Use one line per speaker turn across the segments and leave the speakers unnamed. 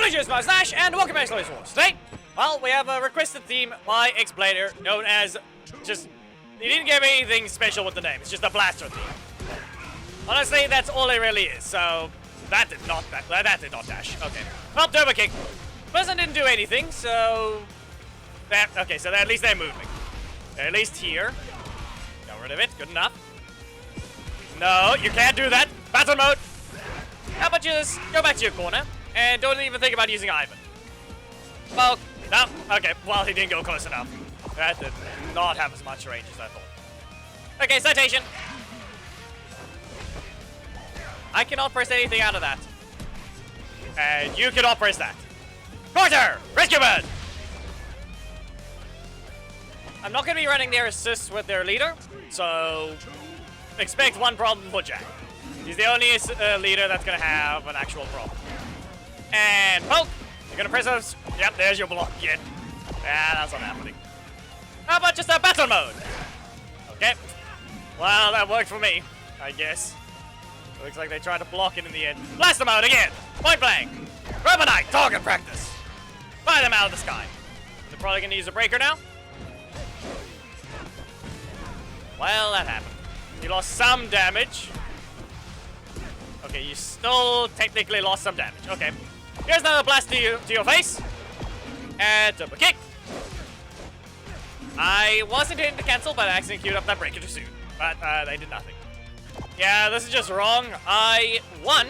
Hello, it's my Slash, and welcome back to Slowly Swords. Today, well, we have a requested theme by X-Blader known as just... He didn't give me anything special with the name, it's just a blaster theme. Honestly, that's all it really is, so... That did not dash. Okay. Well, Turbo Kick. Person didn't do anything, so... Okay, so at least they're moving. They're at least here. Got rid of it, good enough. No, you can't do that. Battle mode. How about you just go back to your corner and don't even think about using Ivan. Well, no. Okay, well, he didn't go close enough. That did not have as much range as I thought. Okay, citation. I cannot press anything out of that. And you cannot press that. Quarter! Rescue bird! I'm not going to be running their assists with their leader, so expect one problem for Jack. He's the only leader that's going to have an actual problem. And poke! You're going to press those. Yep, there's your block again. Yeah, that's not happening. How about just a battle mode? Okay. Well, that worked for me, I guess. Looks like they tried to block it in the end. Blast them out again! Point blank! Robo Knight, target practice! Fire them out of the sky. They're probably going to use a breaker now. Well, that happened. You lost some damage. Okay, you still technically lost some damage. Okay. Here's another blast to your face. And Turbo Kick. I wasn't hitting to cancel, but I accidentally queued up that breaker too soon. But they did nothing. Yeah, this is just wrong. I won.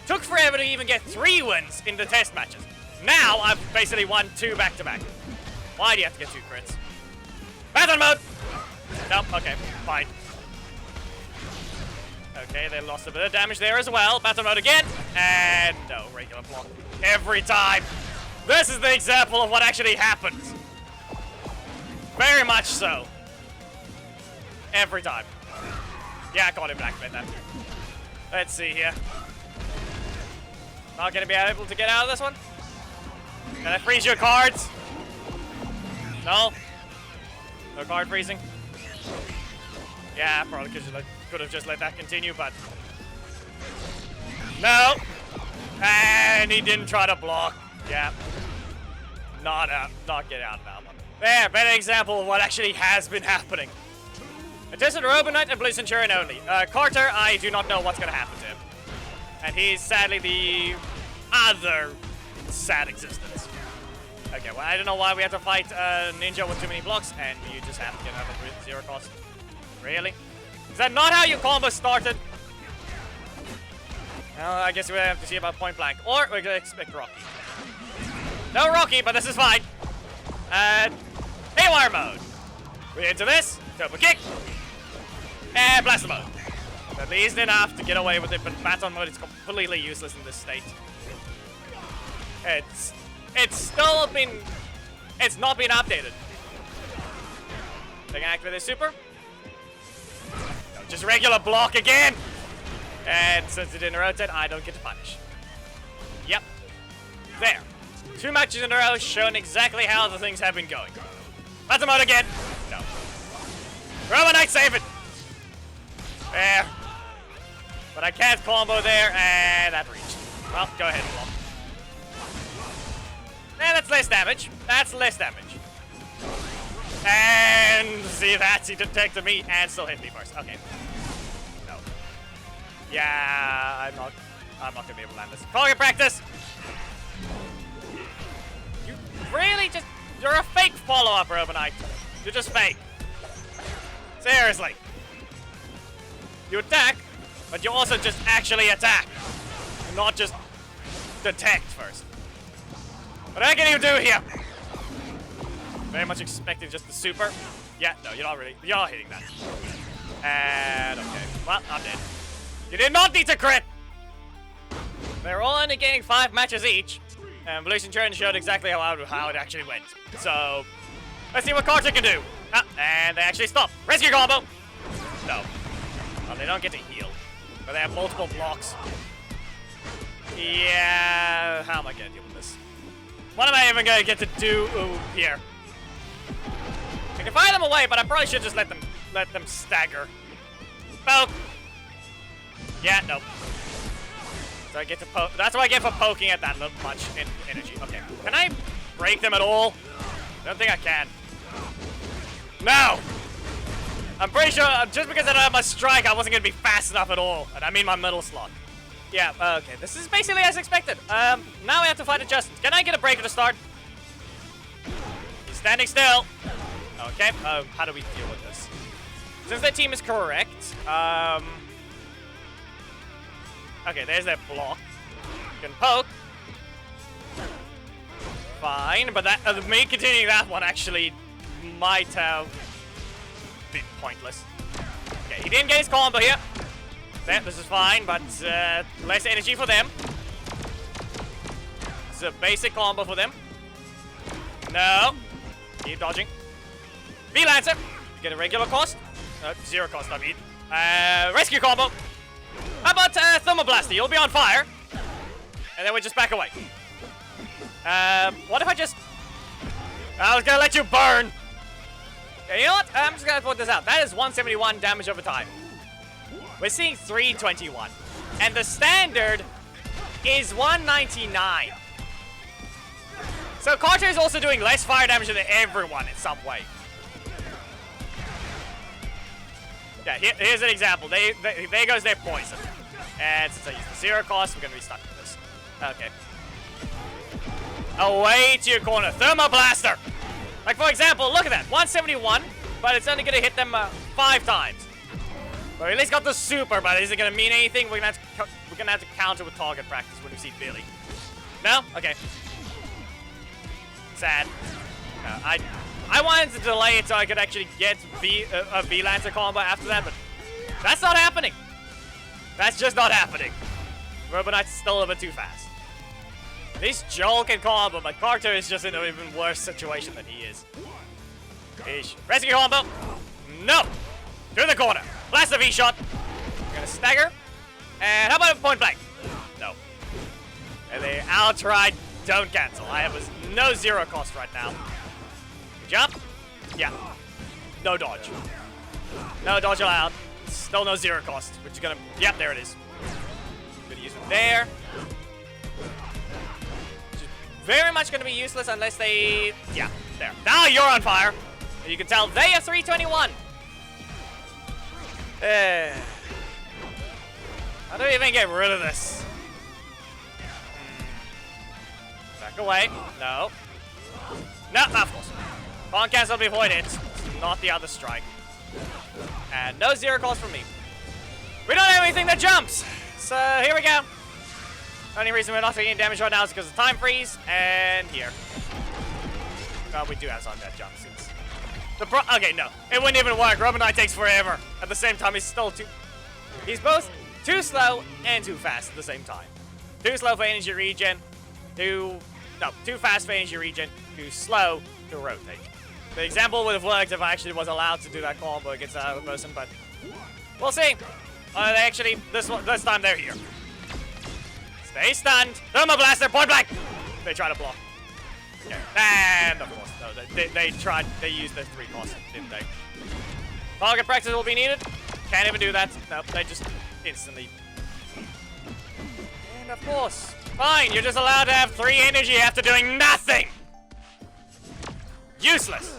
Took forever to even get 3 wins in the test matches. Now I've basically won 2 back-to-back. Why do you have to get 2 crits? Battle mode! Nope, okay, fine. Okay, they lost a bit of damage there as well. Battle mode again. And no, regular block. Every time. This is the example of what actually happens. Very much so. Every time. Yeah, I got him activate that. Let's see here. Not gonna be able to get out of this one. Can I freeze your cards? No. No card freezing. Yeah, probably could have just let that continue, but no. And he didn't try to block. Yeah. Not get out of that one. There, better example of what actually has been happening. I tested Robo Knight and Blue Senturion only. Carter, I do not know what's gonna happen to him. And he's sadly the other sad existence. Okay, well, I don't know why we have to fight Ninja with too many blocks, and you just have to get out of 0 cost. Really? Is that not how your combo started? Well, I guess we have to see about point blank. Or we're gonna expect Rocky. No Rocky, but this is fine. Haywire mode. We're into this. Turbo Kick. And Blaster mode. At least enough to get away with it, but Baton mode is completely useless in this state. It's not been updated. They can activate their super. No, just regular block again. And since it didn't rotate, I don't get to punish. Yep. There. 2 matches in a row showing exactly how the things have been going. Baton mode again. No. Robo Knight, save it. There. But I can't combo there, and that reached. Well, go ahead and block. Yeah, that's less damage. That's less damage. And see that? He detected me and still hit me first. Okay. No. Yeah, I'm not gonna be able to land this. Target practice. You really just... You're a fake follow-up, Robo Knight. You're just fake. Seriously. You attack, but you also just actually attack. Not just detect first. What can you do here? Very much expecting just the super. Yeah, no, you're not hitting that. And okay, well, I'm dead. You did not need to crit! They're all only getting 5 matches each, and Blue Senturion showed exactly how it actually went. So, let's see what Carter can do. Ah, and they actually stop. Rescue combo! No. Well, they don't get to heal, but they have multiple blocks. Yeah, how am I gonna deal with this? What am I even gonna get to do here? I can fire them away, but I probably should just let them stagger. Poke. Yeah, nope. So I get to poke. That's what I get for poking at that much energy. Okay. Can I break them at all? I don't think I can. No! I'm pretty sure just because I don't have my strike, I wasn't going to be fast enough at all. And I mean my middle slot. Yeah, okay. This is basically as expected. Now we have to fight adjustments. Can I get a break at the start? He's standing still. Okay, how do we deal with this? Since their team is correct, okay, there's their block. You can poke. Fine, but that me continuing that one actually might have been pointless. Okay, he didn't get his combo here. Yeah, this is fine, but less energy for them. It's a basic combo for them. No. Keep dodging. V-Lancer. Get a regular cost. Zero cost, I mean. Rescue combo. How about Thermoblaster? You'll be on fire. And then we just back away. What if I just... I was gonna let you burn. Okay, you know what? I'm just gonna point this out. That is 171 damage over time. We're seeing 321. And the standard is 199. So Carter is also doing less fire damage than everyone in some way. Yeah, here's an example. There goes their poison. And since I used the zero cost, we're gonna be stuck with this. Okay. Away to your corner. Thermoblaster! Like, for example, look at that. 171, but it's only gonna hit them 5 times. Well, at least got the super, but is it gonna mean anything? We're gonna have to counter with target practice when we see Billy. No? Okay. Sad. I wanted to delay it so I could actually get a V-Lancer combo after that, but that's not happening. That's just not happening. Robo Knight's still a bit too fast. At least Joel can combo, but Carter is just in an even worse situation than he is. Ish. Rescue combo. No. To the corner. Blast the V-shot. We're gonna stagger. And how about a point blank? No. And they outright don't cancel. I have no zero cost right now. Jump. Yeah. No dodge. No dodge allowed. Still no zero cost, which is gonna... Yep, there it is. Gonna use it there. Which is very much gonna be useless unless they... Yeah, there. Now you're on fire. And you can tell they have 321. How do we even get rid of this? Back away. No. No, of course. Can't cancel before it hits. Not the other strike. And no zero cost from me. We don't have anything that jumps. So here we go. Only reason we're not taking any damage right now is because of time freeze. And here. Oh, we do have something that jumps. Okay, no. It wouldn't even work. Robo Knight takes forever. At the same time, he's still too... He's both too slow and too fast at the same time. Too slow for energy regen. Too fast for energy regen. Too slow to rotate. The example would have worked if I actually was allowed to do that combo against another person, but we'll see. They actually, this time they're here. Stay stunned. Thermoblaster, point blank. They try to block. Okay. And of course, no, they used their 3 costs, didn't they? Target practice will be needed. Can't even do that. No, they just instantly. And of course, fine, you're just allowed to have 3 energy after doing nothing. Useless.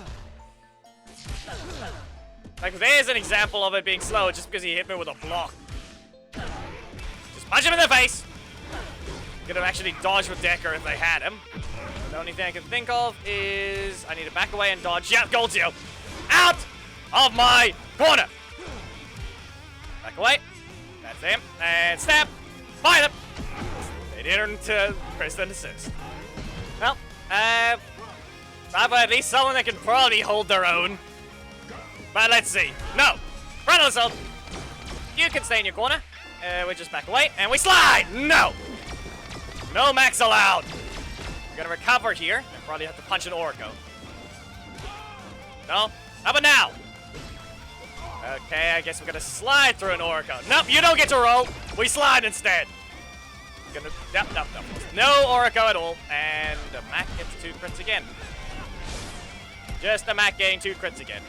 Like, there's an example of it being slow just because he hit me with a block. Just punch him in the face. Could have actually dodged with Decker if they had him. The only thing I can think of is I need to back away and dodge. Yeah, Goldzio. Out of my corner. Back away. That's him. And stab. Fire them. They didn't press an assist. Well, I've at least someone that can probably hold their own. But let's see. No. Frontal assault. You can stay in your corner. We just back away. And we slide. No. No max allowed. We're gonna recover here. I probably have to punch an Oracle. No? How about now? Okay, I guess we're gonna slide through an Oracle. Nope, you don't get to roll. We slide instead. Nope. No Oracle at all. And the Mac gets 2 crits again. Just the Mac getting 2 crits again.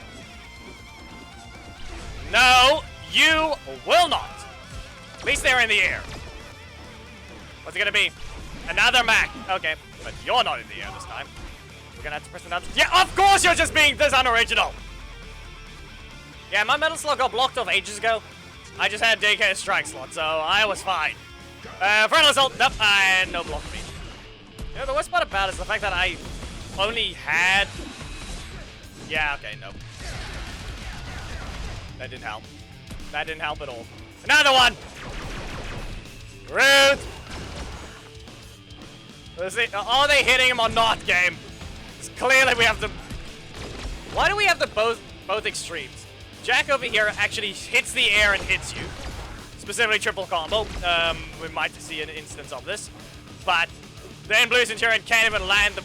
No, you will not. At least they're in the air. What's it gonna be? Another Mac. Okay, but you're not in the air this time. We're gonna have to press another. Yeah, of course you're just being this unoriginal. Yeah, my metal slot got blocked off ages ago. I just had daycare strike slot, so I was fine. Frontal assault. Nope, and no block for me. You know, the worst part about it is the fact that I only had. Yeah, okay, nope. That didn't help. That didn't help at all. Another one! Rude! Are they hitting him or not, game? Because clearly we have the... Why do we have the both extremes? Jack over here actually hits the air and hits you. Specifically triple combo. We might see an instance of this. But then Blue Senturion can't even land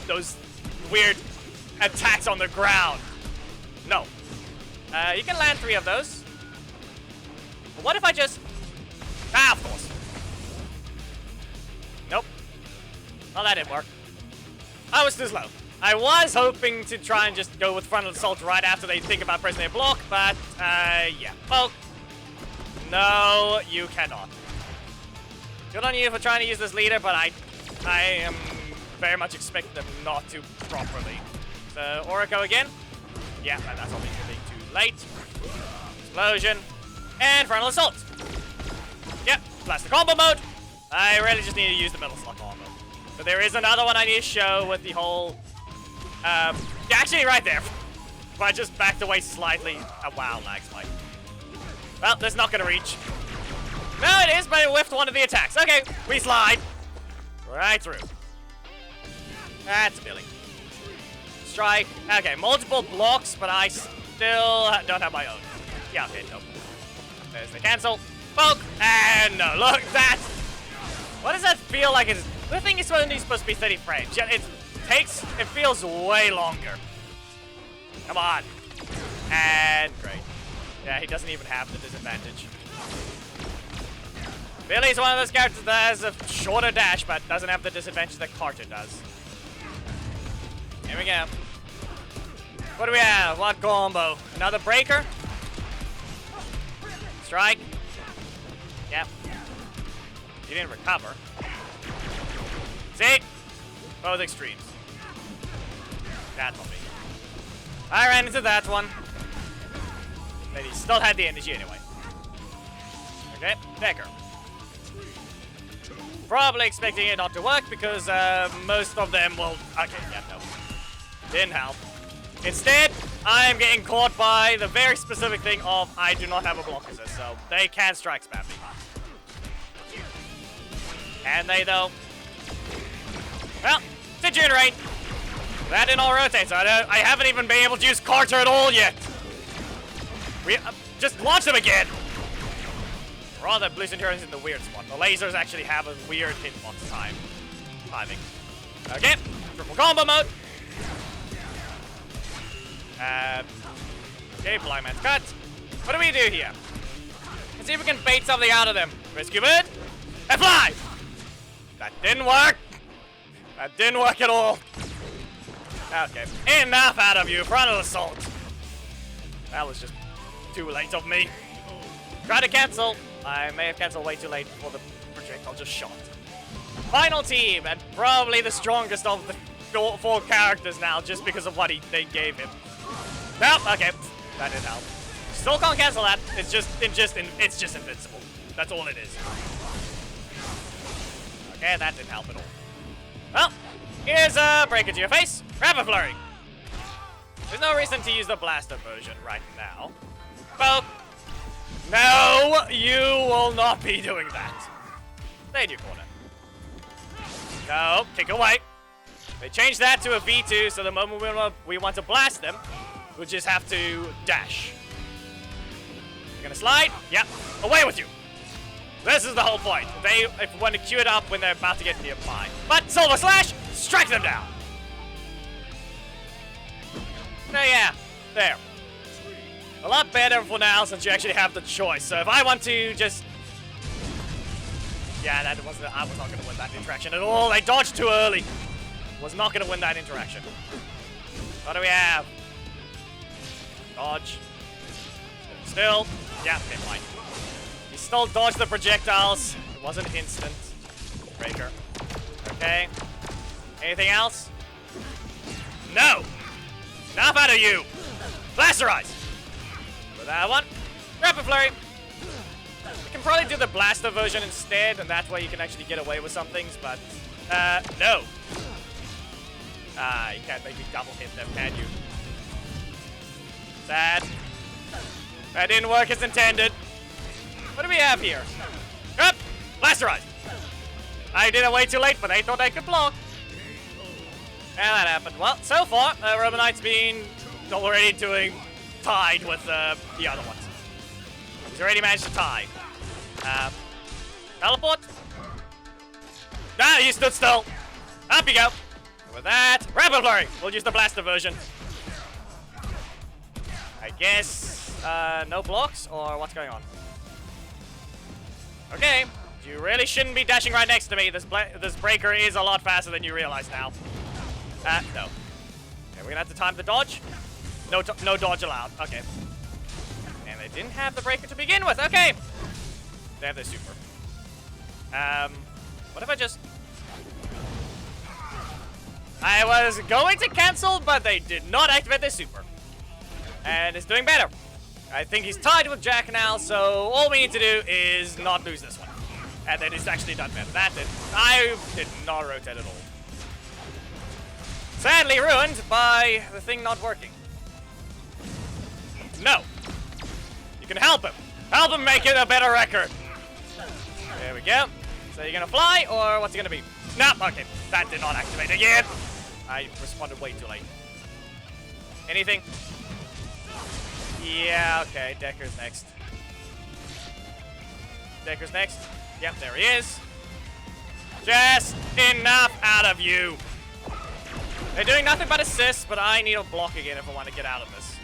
those weird attacks on the ground. No. You can land 3 of those. But what if I just... Ah, of course. Nope. Well, that didn't work. I was too slow. I was hoping to try and just go with frontal assault right after they think about pressing a block, but, yeah. Well, no, you cannot. Good on you for trying to use this leader, but I am very much expecting them not to properly. So, Oracle again. Yeah, and that's obviously being too late. Explosion. And frontal assault. Yep, blast the combo mode. I really just need to use the middle slot combo. But there is another one I need to show with the whole... actually right there. If I just backed away slightly... Oh, wow, lag spike. Well, that's not gonna reach. No, it is, but it whiffed one of the attacks. Okay, we slide. Right through. That's Billy. Strike. Okay, multiple blocks, but I still don't have my own. Yeah, okay, nope. There's the cancel. Poke. And no, look, that. What does that feel like? The thing is only supposed to be 30 frames. Yeah, it feels way longer. Come on. And great. Yeah, he doesn't even have the disadvantage. Billy's one of those characters that has a shorter dash, but doesn't have the disadvantage that Carter does. Here we go. What do we have? What combo? Another breaker? Strike. Yep. He didn't recover. See? Both extremes. That's on me. I ran into that one. But he still had the energy anyway. Okay, Decker. Probably expecting it not to work because most of them will... Okay, yeah, no. Didn't help. Instead, I am getting caught by the very specific thing of I do not have a block assist, so they can strike spam me. Can they, though? Well, degenerate. That didn't all rotate, so I haven't even been able to use Carter at all yet. We just launch them again. Rather, Blue Centurion's in the weird spot. The lasers actually have a weird hitbox timing. Okay, triple combo mode. Okay, blind man's cut. What do we do here? Let's see if we can bait something out of them. Rescue bird and fly. That didn't work. That didn't work at all. Okay, enough out of you. Frontal assault. That was just too late of me. Try to cancel. I may have canceled way too late before the projectile just shot. Final team, and probably the strongest of the 4 characters now, just because of what they gave him. Nope, okay, that didn't help. Still can't cancel that. It's just invincible. That's all it is. Okay, that didn't help at all. Well, here's a breaker to your face. Rapid flurry. There's no reason to use the blaster version right now. Well, no, you will not be doing that. Stay in your corner. No, kick away. They changed that to a V2, so the moment we want to blast them, we'll just have to dash. You're gonna slide? Yep. Away with you. This is the whole point. If we want to queue it up when they're about to get nearby. But Silver Slash, strike them down. So yeah, there. A lot better for now since you actually have the choice. So if I want to just... Yeah, I was not going to win that interaction at all. They dodged too early. Was not going to win that interaction. What do we have? Dodge. Still. Yeah, okay, fine. He still dodged the projectiles. It wasn't instant. breaker. Okay. Anything else? No! Enough out of you! Blasterize! For that one. Rapid Flurry. We can probably do the Blaster version instead, and that way you can actually get away with some things, but... no. You can't make me double hit them, can you? Sad. That didn't work as intended. What do we have here? Up! Blasterize! I did it way too late, but I thought I could block. And that happened. Well, so far, Robo Knight's been already tied with the other ones. He's already managed to tie. Teleport. Ah, he stood still. Up you go. With that, Rapid Flurry. We'll use the Blaster version. I guess, no blocks, or what's going on? Okay, you really shouldn't be dashing right next to me. This breaker is a lot faster than you realize now. No. Okay, we're gonna have to time the dodge. No dodge allowed. Okay. And they didn't have the breaker to begin with. Okay. They have their super. What if I just... I was going to cancel, but they did not activate their super. And it's doing better. I think he's tied with Jack now, so all we need to do is not lose this one. And then it's actually done better. I did not rotate at all. Sadly ruined by the thing not working. No. You can help him. Help him make it a better record. There we go. So you're gonna fly, or what's it gonna be? No, okay. That did not activate again. I responded way too late. Anything? Yeah, okay. Decker's next. Decker's next. Yep, there he is. Just enough out of you. They're doing nothing but assists, but I need a block again if I want to get out of this.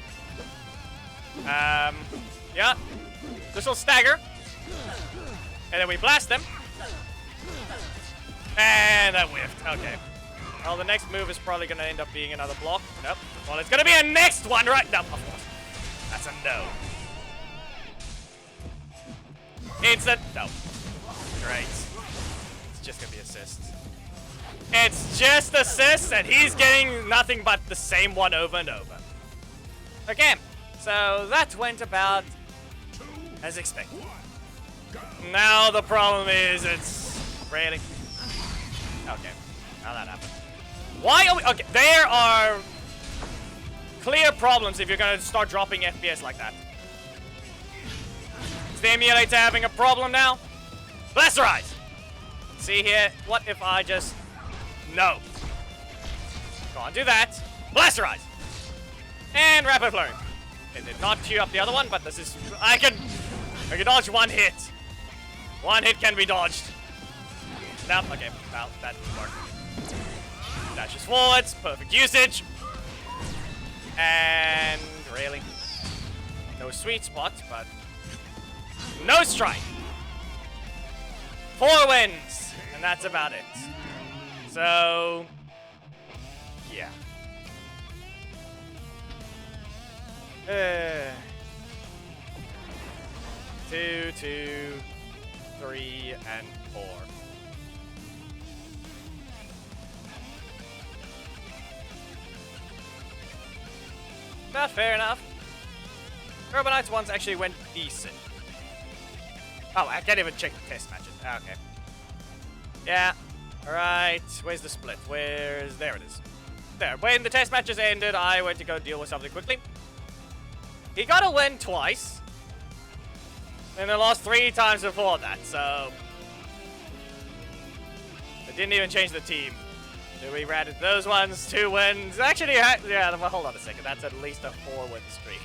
Yeah. This will stagger. And then we blast them. And that whiffed. Okay. Well, the next move is probably going to end up being another block. Nope. Well, it's going to be a next one, right? No, of course. That's a no. Instant. No. Great. It's just going to be assists. It's just assists, and he's getting nothing but the same one over and over. Okay. So that went about as expected. Now the problem is it's really... Okay. Now that happened. Why are we... Okay, there are clear problems if you're going to start dropping FPS like that. Is the emulator having a problem now? Blasterize! See here, what if I just... No. Can't do that. Blasterize! And Rapid Flurry. It did not queue up the other one, but this is... I can dodge one hit. One hit can be dodged. Nope, okay. Well, that didn't work. Dashes forwards. Perfect usage. And... Really? No sweet spot, but... No strike! 4 wins! And that's about it. So... Yeah. 2, 2, 3, and 4. Not fair enough. Robo Knight's ones actually went decent. Oh, I can't even check the test matches. Okay. Yeah. Alright. Where's the split? There it is. There. When the test matches ended, I went to go deal with something quickly. He got a win twice. And they lost 3 times before that, so... They didn't even change the team. So we ratted those ones, 2 wins. Actually, yeah, well, hold on a second. That's at least a 4-win streak.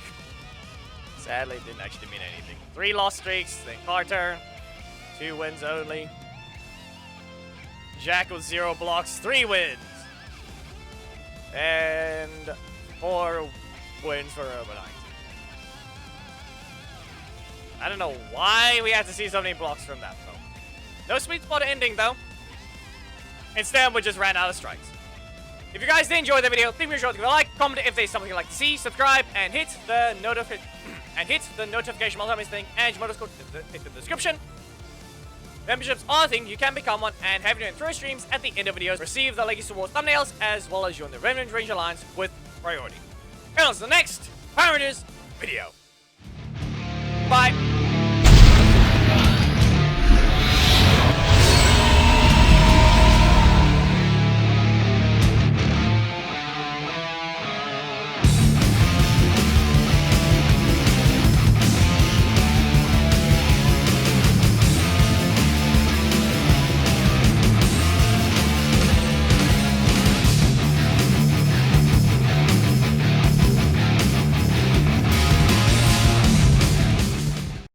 Sadly, it didn't actually mean anything. 3 lost streaks, then Carter. 2 wins only. Jack with 0 blocks, 3 wins. And 4 wins for Robo Knight. I don't know why we had to see so many blocks from that, though. No sweet spot ending, though. Instead, we just ran out of strikes. If you guys did enjoy the video, please be sure to give a like, comment if there's something you'd like to see, subscribe, and hit the notification bell, thing, and your modus code in the description. Memberships are a thing, you can become one and have your intro streams at the end of videos, receive the Legacy Wars thumbnails, as well as join the Revenant Ranger Alliance with priority. And on to the next Power Rangers video. Bye.